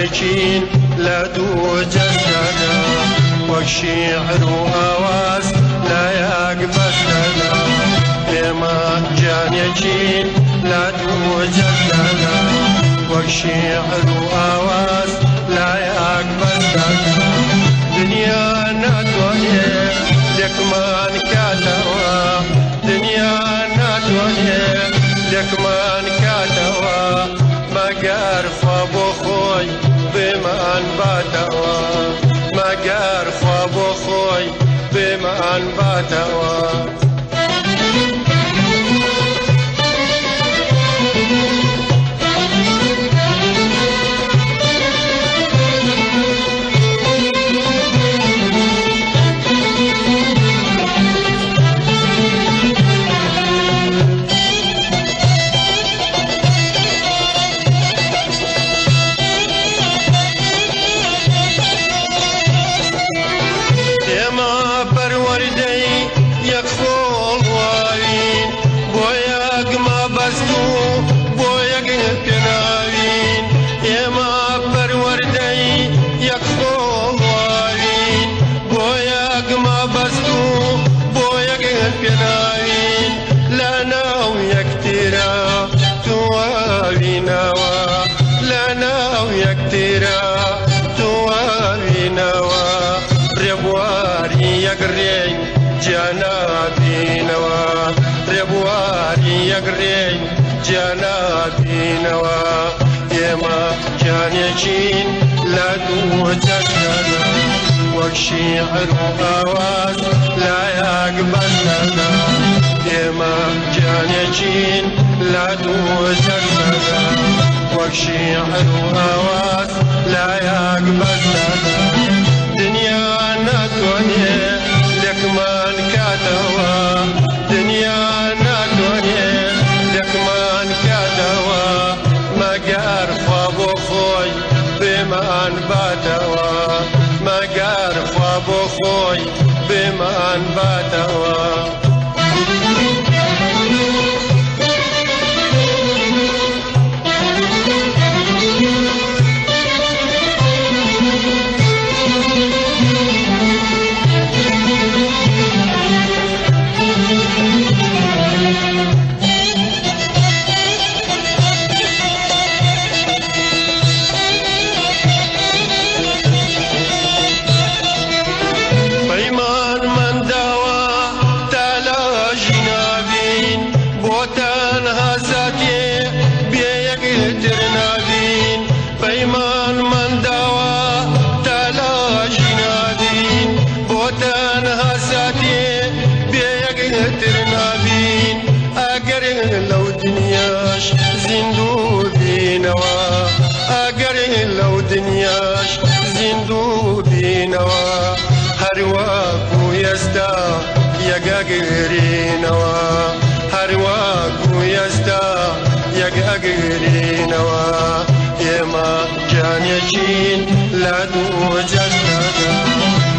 يكين لا دو جسدا والشعر وآواز لا يقبس لنا إما جان يكين لا دو جسدا والشعر وآواز لا يقبس لنا دنيا نتوهي لك من كاتوا دنيا نتوهي لك من كاتوا ما قرف ابو خوي بما انباتوا ما قرف ابو خوي بما انباتوا جنابي نوا ربواري يقرين جنابي نوا يما كان يجين لا توجدنا والشعر وآواز لا يقبل لنا يما كان يجين لا توجدنا والشعر وآواز لا يقبل لنا دنيانا دنيا لك من كاتوا دنيانا دنيا لك من كاتوا ما قرف ابو خوي بما انباتوا ما قرف ابو خوي بما انباتوا لو دنياش زندو بينوا اگر لو دنياش زندو بينوا هرواكو يستا يقاقرينوا هرواكو يستا يقاقرينوا يما كان يجين لا دو جسدا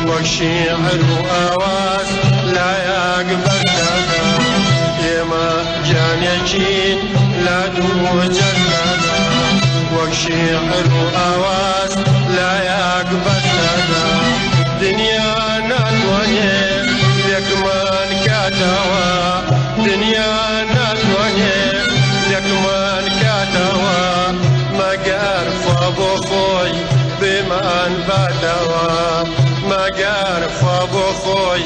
والشعر وآواز لا يقبل لنا يما جان يجين لا دو جسدا والشعر وآواز لا يقبل لنا دنيا ناتواني لك من كاتوا دنيا ناتواني لك من كاتوا ما قارف ابو خوي بمن باتوا ما قارف ابو خوي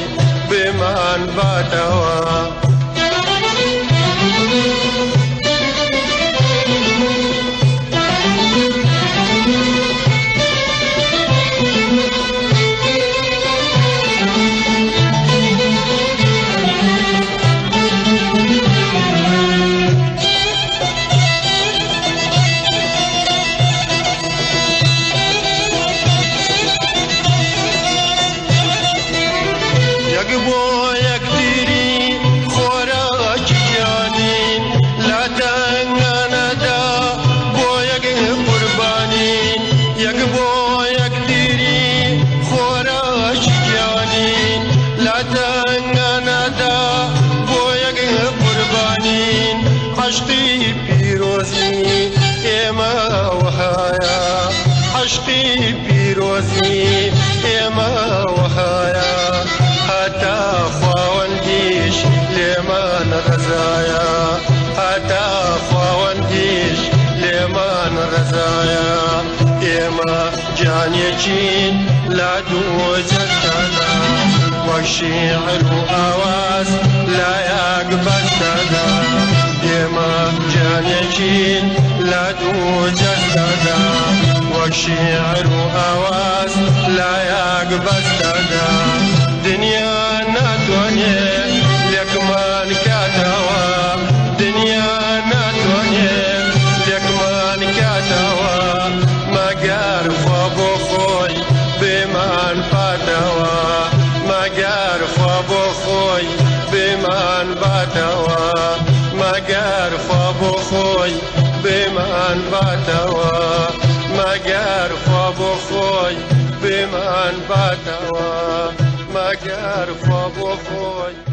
بمن باتوا عشقي بيروزي إما وهايا عشقي بيروزي إما وهايا حتى فاونديش لمن رزايا حتى فاونديش لمن رزايا إما جانيجين لا دوجتنا والشعر أواز لا يقبل تدا يما جانيجين لا دوجتنا والشعر أواز لا يقبل تدا دنيا ناتوني لك من كاتوا دنيا ناتوني لك من كاتوا ما قارف ابو خوي بمن باتوا ما قارف ابو خوي بمن باتوا ما قارف ابو خوي بمن باتوا ما قارف ابو خوي بمن باتوا ما قارف ابو خوي